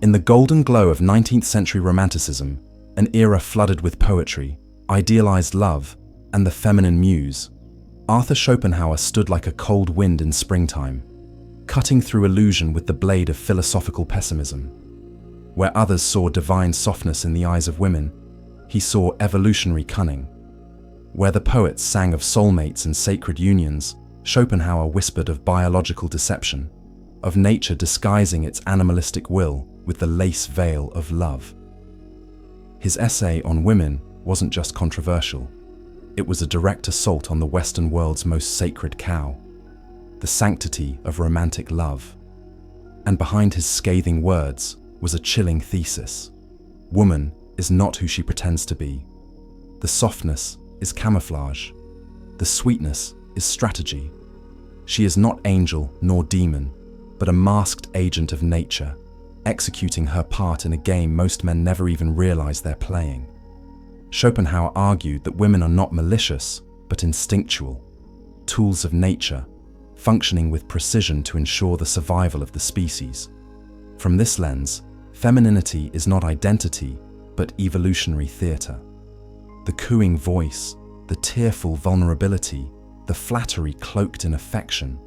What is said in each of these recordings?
In the golden glow of 19th century Romanticism, an era flooded with poetry, idealized love, and the feminine muse, Arthur Schopenhauer stood like a cold wind in springtime, cutting through illusion with the blade of philosophical pessimism. Where others saw divine softness in the eyes of women, he saw evolutionary cunning. Where the poets sang of soulmates and sacred unions, Schopenhauer whispered of biological deception, of nature disguising its animalistic will with the lace veil of love. His essay on women wasn't just controversial. It was a direct assault on the Western world's most sacred cow, the sanctity of romantic love. And behind his scathing words was a chilling thesis. Woman is not who she pretends to be. The softness is camouflage. The sweetness is strategy. She is not angel nor demon, but a masked agent of nature, executing her part in a game most men never even realize they're playing. Schopenhauer argued that women are not malicious, but instinctual, tools of nature, functioning with precision to ensure the survival of the species. From this lens, femininity is not identity, but evolutionary theater. The cooing voice, the tearful vulnerability, the flattery cloaked in affection,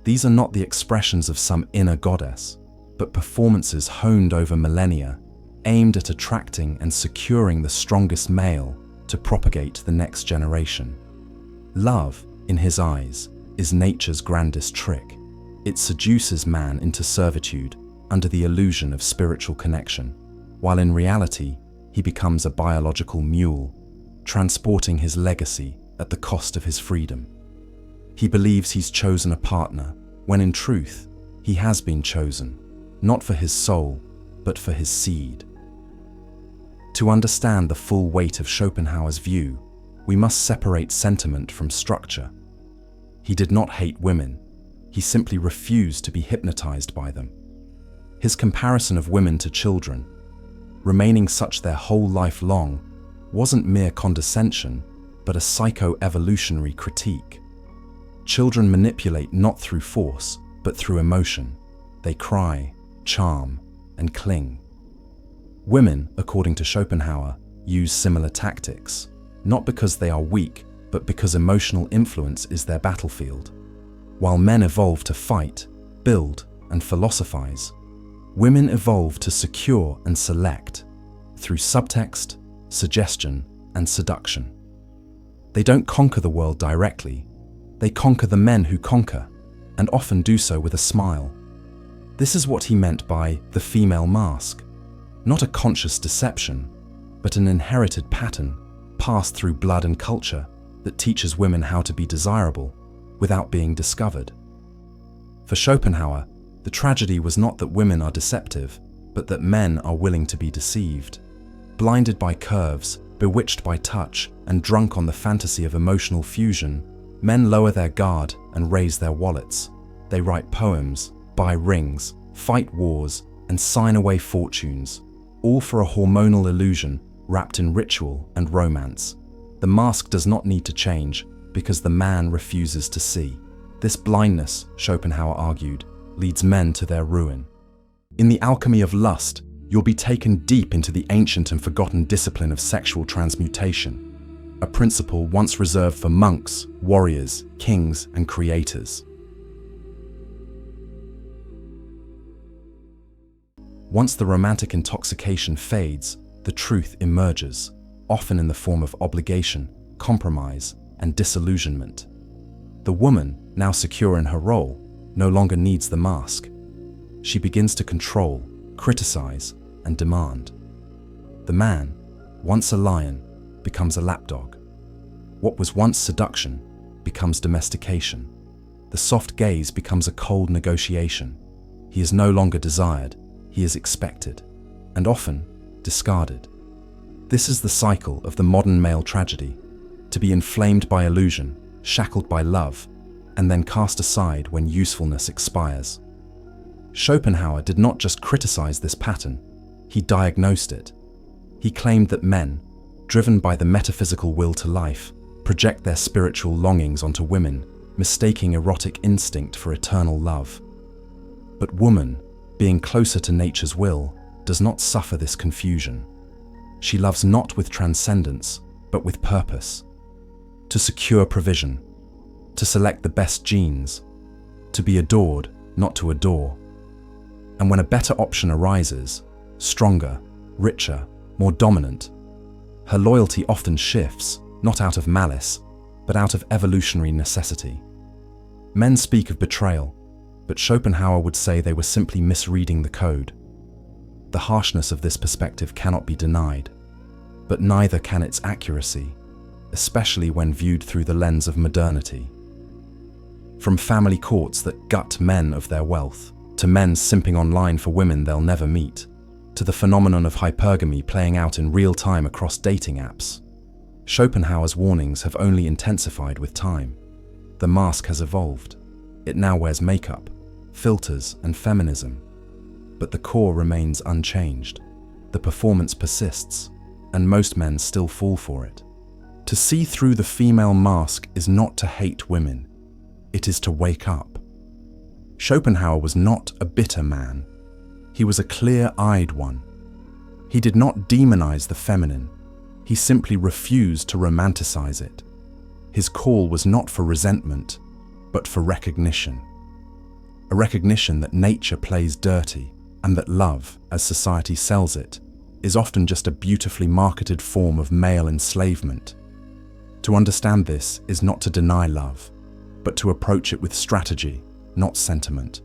these are not the expressions of some inner goddess, but performances honed over millennia, aimed at attracting and securing the strongest male to propagate the next generation. Love, in his eyes, is nature's grandest trick. It seduces man into servitude under the illusion of spiritual connection, while in reality, he becomes a biological mule, transporting his legacy at the cost of his freedom. He believes he's chosen a partner, when in truth, he has been chosen, not for his soul, but for his seed. To understand the full weight of Schopenhauer's view, we must separate sentiment from structure. He did not hate women, he simply refused to be hypnotized by them. His comparison of women to children, remaining such their whole life long, wasn't mere condescension, but a psycho-evolutionary critique. Children manipulate not through force, but through emotion. They cry, charm, and cling. Women, according to Schopenhauer, use similar tactics, not because they are weak, but because emotional influence is their battlefield. While men evolve to fight, build, and philosophize, women evolve to secure and select through subtext, suggestion, and seduction. They don't conquer the world directly, they conquer the men who conquer, and often do so with a smile. This is what he meant by the female mask, not a conscious deception, but an inherited pattern passed through blood and culture that teaches women how to be desirable without being discovered. For Schopenhauer, the tragedy was not that women are deceptive, but that men are willing to be deceived. Blinded by curves, bewitched by touch, and drunk on the fantasy of emotional fusion, men lower their guard and raise their wallets. They write poems, buy rings, fight wars, and sign away fortunes, all for a hormonal illusion wrapped in ritual and romance. The mask does not need to change because the man refuses to see. This blindness, Schopenhauer argued, leads men to their ruin. In the alchemy of lust, you'll be taken deep into the ancient and forgotten discipline of sexual transmutation, a principle once reserved for monks, warriors, kings, and creators. Once the romantic intoxication fades, the truth emerges, often in the form of obligation, compromise, and disillusionment. The woman, now secure in her role, no longer needs the mask. She begins to control, criticize, and demand. The man, once a lion, becomes a lapdog. What was once seduction becomes domestication. The soft gaze becomes a cold negotiation. He is no longer desired, he is expected, and often discarded. This is the cycle of the modern male tragedy: to be inflamed by illusion, shackled by love, and then cast aside when usefulness expires. Schopenhauer did not just criticize this pattern, he diagnosed it. He claimed that men, driven by the metaphysical will to life, project their spiritual longings onto women, mistaking erotic instinct for eternal love. But woman, being closer to nature's will, does not suffer this confusion. She loves not with transcendence, but with purpose. To secure provision, to select the best genes, to be adored, not to adore. And when a better option arises, stronger, richer, more dominant, her loyalty often shifts, not out of malice, but out of evolutionary necessity. Men speak of betrayal, but Schopenhauer would say they were simply misreading the code. The harshness of this perspective cannot be denied, but neither can its accuracy, especially when viewed through the lens of modernity. From family courts that gut men of their wealth, to men simping online for women they'll never meet, to the phenomenon of hypergamy playing out in real time across dating apps, Schopenhauer's warnings have only intensified with time. The mask has evolved. It now wears makeup, filters, and feminism. But the core remains unchanged. The performance persists, and most men still fall for it. To see through the female mask is not to hate women. It is to wake up. Schopenhauer was not a bitter man. He was a clear-eyed one. He did not demonize the feminine. He simply refused to romanticize it. His call was not for resentment, but for recognition. A recognition that nature plays dirty, and that love, as society sells it, is often just a beautifully marketed form of male enslavement. To understand this is not to deny love, but to approach it with strategy, not sentiment,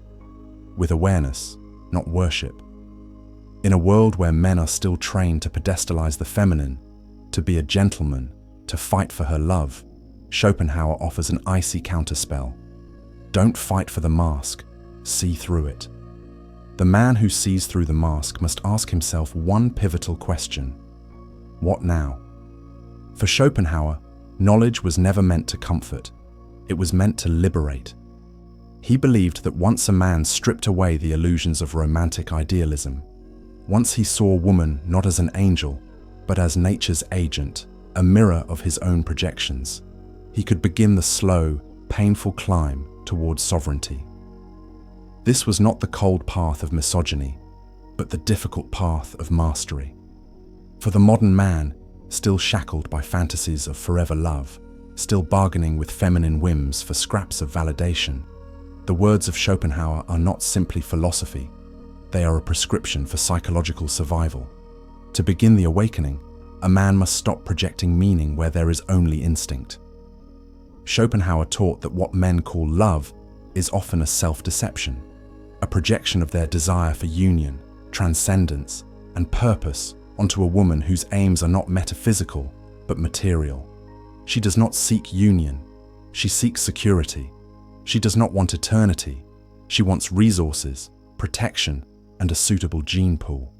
with awareness, not worship. In a world where men are still trained to pedestalize the feminine, to be a gentleman, to fight for her love, Schopenhauer offers an icy counterspell. Don't fight for the mask, see through it. The man who sees through the mask must ask himself one pivotal question: what now? For Schopenhauer, knowledge was never meant to comfort, it was meant to liberate. He believed that once a man stripped away the illusions of romantic idealism, once he saw woman not as an angel, but as nature's agent, a mirror of his own projections, he could begin the slow, painful climb towards sovereignty. This was not the cold path of misogyny, but the difficult path of mastery. For the modern man, still shackled by fantasies of forever love, still bargaining with feminine whims for scraps of validation, the words of Schopenhauer are not simply philosophy, they are a prescription for psychological survival. To begin the awakening, a man must stop projecting meaning where there is only instinct. Schopenhauer taught that what men call love is often a self-deception, a projection of their desire for union, transcendence, and purpose onto a woman whose aims are not metaphysical, but material. She does not seek union, she seeks security. She does not want eternity, she wants resources, protection, and a suitable gene pool.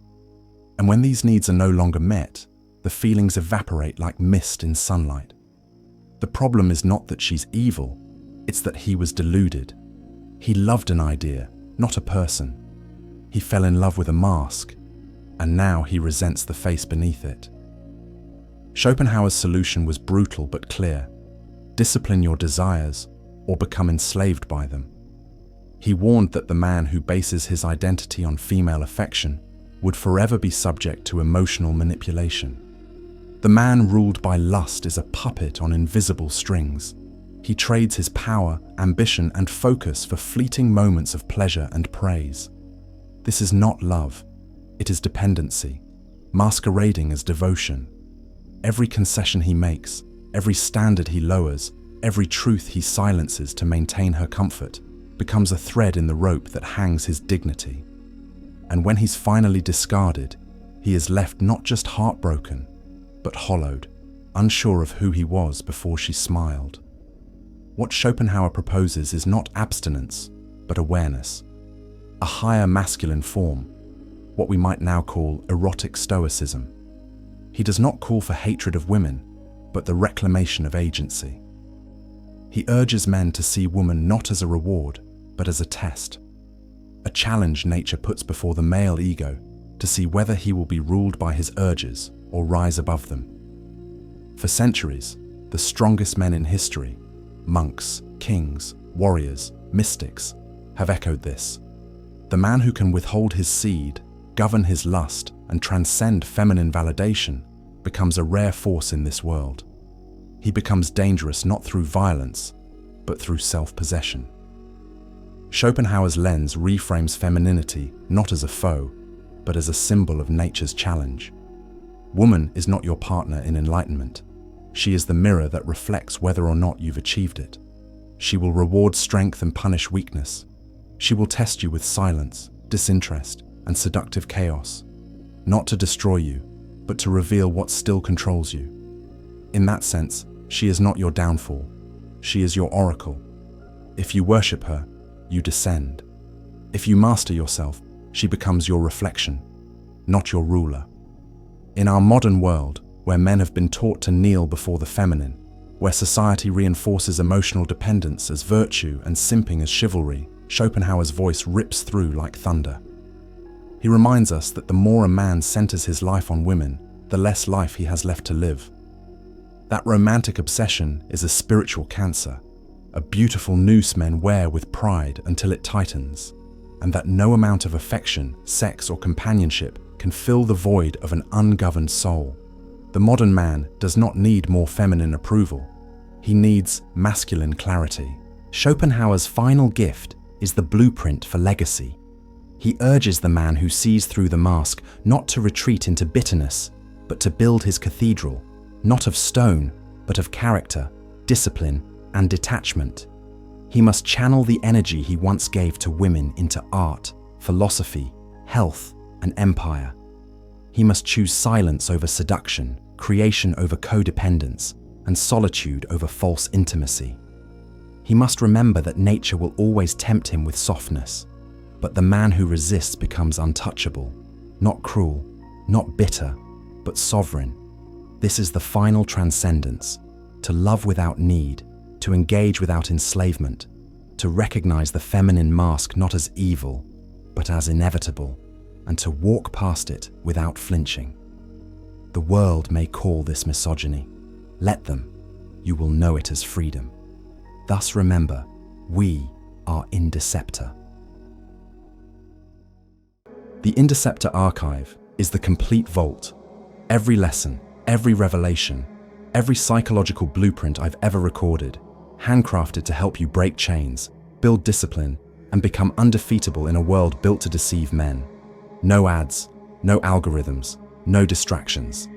And when these needs are no longer met, the feelings evaporate like mist in sunlight. The problem is not that she's evil, it's that he was deluded. He loved an idea, not a person. He fell in love with a mask, and now he resents the face beneath it. Schopenhauer's solution was brutal but clear: discipline your desires or become enslaved by them. He warned that the man who bases his identity on female affection would forever be subject to emotional manipulation. The man ruled by lust is a puppet on invisible strings. He trades his power, ambition, and focus for fleeting moments of pleasure and praise. This is not love, it is dependency, masquerading as devotion. Every concession he makes, every standard he lowers, every truth he silences to maintain her comfort, becomes a thread in the rope that hangs his dignity. And when he's finally discarded, he is left not just heartbroken, but hollowed, unsure of who he was before she smiled. What Schopenhauer proposes is not abstinence, but awareness, a higher masculine form, what we might now call erotic stoicism. He does not call for hatred of women, but the reclamation of agency. He urges men to see woman not as a reward, but as a test, a challenge nature puts before the male ego to see whether he will be ruled by his urges or rise above them. For centuries, the strongest men in history, monks, kings, warriors, mystics, have echoed this. The man who can withhold his seed, govern his lust and transcend feminine validation, becomes a rare force in this world. He becomes dangerous not through violence, but through self-possession. Schopenhauer's lens reframes femininity not as a foe, but as a symbol of nature's challenge. Woman is not your partner in enlightenment. She is the mirror that reflects whether or not you've achieved it. She will reward strength and punish weakness. She will test you with silence, disinterest, and seductive chaos, not to destroy you, but to reveal what still controls you. In that sense, she is not your downfall. She is your oracle. If you worship her, you descend. If you master yourself, she becomes your reflection, not your ruler. In our modern world, where men have been taught to kneel before the feminine, where society reinforces emotional dependence as virtue and simping as chivalry, Schopenhauer's voice rips through like thunder. He reminds us that the more a man centers his life on women, the less life he has left to live. That romantic obsession is a spiritual cancer, a beautiful noose men wear with pride until it tightens, and that no amount of affection, sex, or companionship can fill the void of an ungoverned soul. The modern man does not need more feminine approval. He needs masculine clarity. Schopenhauer's final gift is the blueprint for legacy. He urges the man who sees through the mask not to retreat into bitterness, but to build his cathedral, not of stone, but of character, discipline, and detachment. He must channel the energy he once gave to women into art, philosophy, health, and empire. He must choose silence over seduction, creation over codependence, and solitude over false intimacy. He must remember that nature will always tempt him with softness, but the man who resists becomes untouchable, not cruel, not bitter, but sovereign. This is the final transcendence, to love without need, to engage without enslavement, to recognize the feminine mask not as evil, but as inevitable, and to walk past it without flinching. The world may call this misogyny. Let them. You will know it as freedom. Thus remember, we are Indecepta. The Indecepta archive is the complete vault. Every lesson, every revelation, every psychological blueprint I've ever recorded, handcrafted to help you break chains, build discipline, and become undefeatable in a world built to deceive men. No ads, no algorithms, no distractions.